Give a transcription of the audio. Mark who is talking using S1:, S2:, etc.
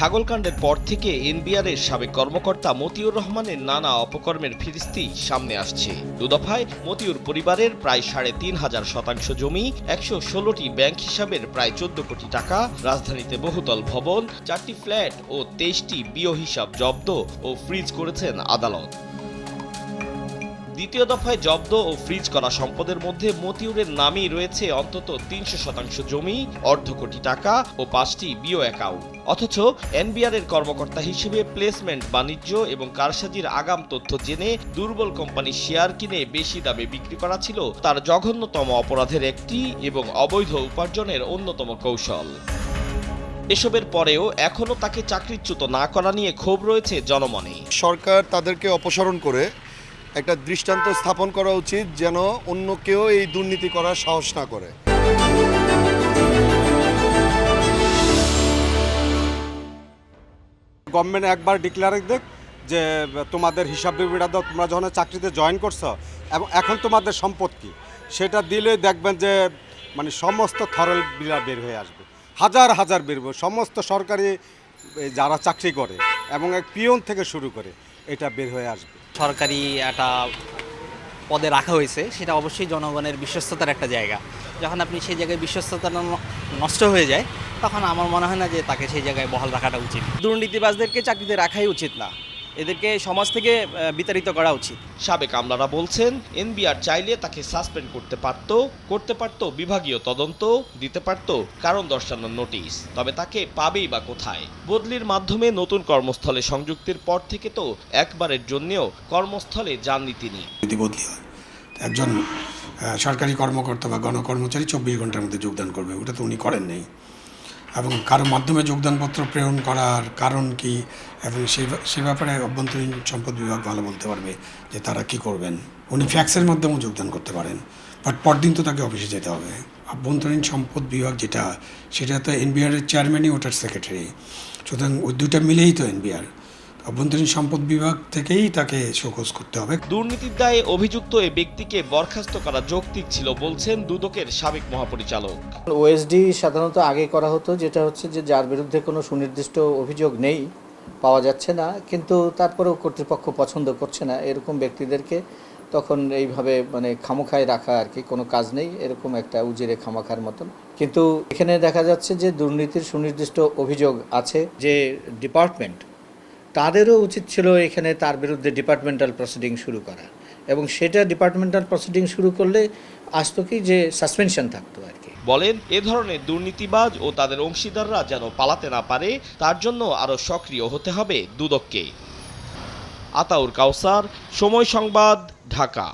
S1: ছাগলকাণ্ডের পর থেকে এনবিআরের সাবেক কর্মকর্তা মতিউর রহমানের নানা অপকর্মের ফিরিস্তি সামনে আসছে। দুদফায় মতিউর পরিবারের প্রায় ৩৫০০ জমি, ১১৬টি ব্যাংক হিসাবের প্রায় ১৪ কোটি টাকা, রাজধানীতে বহুতল ভবন, ৪টি ফ্ল্যাট ও ২৩টি বিও হিসাব জব্দ ও ফ্রিজ করেছেন আদালত। দ্বিতীয় দফায় জব্দ ও ফ্রিজ করা সম্পদের মধ্যে মতিউরের নামেই রয়েছে অন্তত ৩০০% জমি, অর্ধ কোটি টাকা ও ৫টি বিও অ্যাকাউন্ট। অথচ এনবিআরের কর্মকর্তা হিসেবে প্লেসমেন্ট, বাণিজ্য এবং কারসাজির আগাম তথ্য জেনে দুর্বল কোম্পানির শেয়ার কিনে বেশি দামে বিক্রি করা ছিল তার জঘন্যতম অপরাধের একটি এবং অবৈধ উপার্জনের অন্যতম কৌশল। এসবের পরেও এখনও তাকে চাকরিচ্যুত না করা নিয়ে ক্ষোভ রয়েছে জনমনে।
S2: সরকার তাদেরকে অপসারণ করে একটা দৃষ্টান্ত স্থাপন করা উচিত, যেন অন্য কেউ এই দুর্নীতি করার সাহস না করে।
S3: গভর্নমেন্ট একবার ডিক্লেয়ার দেখ যে তোমাদের হিসাব বিবরণী দাও, তোমরা যখন চাকরিতে জয়েন করছো এবং এখন তোমাদের সম্পদ কী সেটা দিলে দেখবেন যে মানে সমস্ত থরেল বিলা বের হয়ে আসবে, হাজার হাজার বের হবে। সমস্ত সরকারি যারা চাকরি করে এবং এক পিয়ন থেকে শুরু করে এটা বের হয়ে আসবে।
S4: সরকারি একটা পদে রাখা হয়েছে, সেটা অবশ্যই জনগণের বিশ্বস্ততার একটা জায়গা। যখন আপনি সেই জায়গায় বিশ্বস্ততা নষ্ট হয়ে যায়, তখন আমার মনে হয় না যে তাকে সেই জায়গায় বহাল রাখাটা উচিত।
S5: দুর্নীতিবাজদেরকে চাকরিতে রাখাই উচিত না, এদেরকে সমাজ থেকে বিতাড়িত করা উচিত।
S1: সাবেক আমলারা বলছেন এনবিআর চাইলে তাকে সাসপেন্ড করতে পারত বিভাগীয় তদন্ত, দিতে পারত কারণ দর্শানোর নোটিশ, তবে তাকে পাবেই বা কোথায়? বদলির মাধ্যমে নতুন কর্মস্থলে সংযুক্তির পর থেকে তো একবারের জন্যও কর্মস্থলে যাননি তিনি।
S6: যদি বদলি হয়, একজন সরকারি কর্মকর্তা বা গণকর্মচারী ২৪ ঘন্টার মধ্যে যোগদান করবে, ওটা তো উনি করেন নাই। এবং কারো মাধ্যমে যোগদানপত্র প্রেরণ করার কারণ কি এবং সে ব্যাপারে অভ্যন্তরীণ সম্পদ বিভাগ ভালো বলতে পারবে যে তারা কি করবেন। উনি ফ্যাক্সের মাধ্যমেও যোগদান করতে পারেন, বাট পরদিন তো তাকে অফিসে যেতে হবে। অভ্যন্তরীণ সম্পদ বিভাগ সেটা তো এনবিআরের চেয়ারম্যানই ওটার সেক্রেটারি, সুতরাং ওই দুটা মিলেই তো এনবিআর। অভ্যন্তরীণ সম্পদ বিভাগ থেকেই তাকে শোকজ করতে হবে।
S1: দুর্নীতির দায়ে অভিযুক্ত এই ব্যক্তিকে বরখাস্ত করা যৌক্তিক ছিল বলছেন দুদকের সাবেক মহাপরিচালক।
S7: ওএসডি সাধারণত আগে করা হতো, যেটা হচ্ছে যে যার বিরুদ্ধে কোনো সুনির্দিষ্ট অভিযোগ নেই, পাওয়া যাচ্ছে না, কিন্তু তারপরেও কর্তৃপক্ষ পছন্দ করছে না এরকম ব্যক্তিদেরকে তখন এইভাবে মানে খামোখায় রাখা আর কি, কোনো কাজ নেই এরকম একটা উজিরে খামাখার মতন। কিন্তু এখানে দেখা যাচ্ছে যে দুর্নীতির সুনির্দিষ্ট অভিযোগ আছে যে ডিপার্টমেন্ট, তাদেরও উচিত ছিল এখানে তার বিরুদ্ধে ডিপার্টমেন্টাল প্রসিডিং শুরু করা, এবং সেটা ডিপার্টমেন্টাল প্রসিডিং শুরু করলে আসতো কি যে সাসপেনশন থাকতো আর কি।
S1: বলেন এ ধরনের দুর্নীতিবাজ ও তাদের অংশীদাররা যেন পালাতে না পারে, তার জন্য আরও সক্রিয় হতে হবে দুদককে। আতাউর কাউসার, সময় সংবাদ, ঢাকা।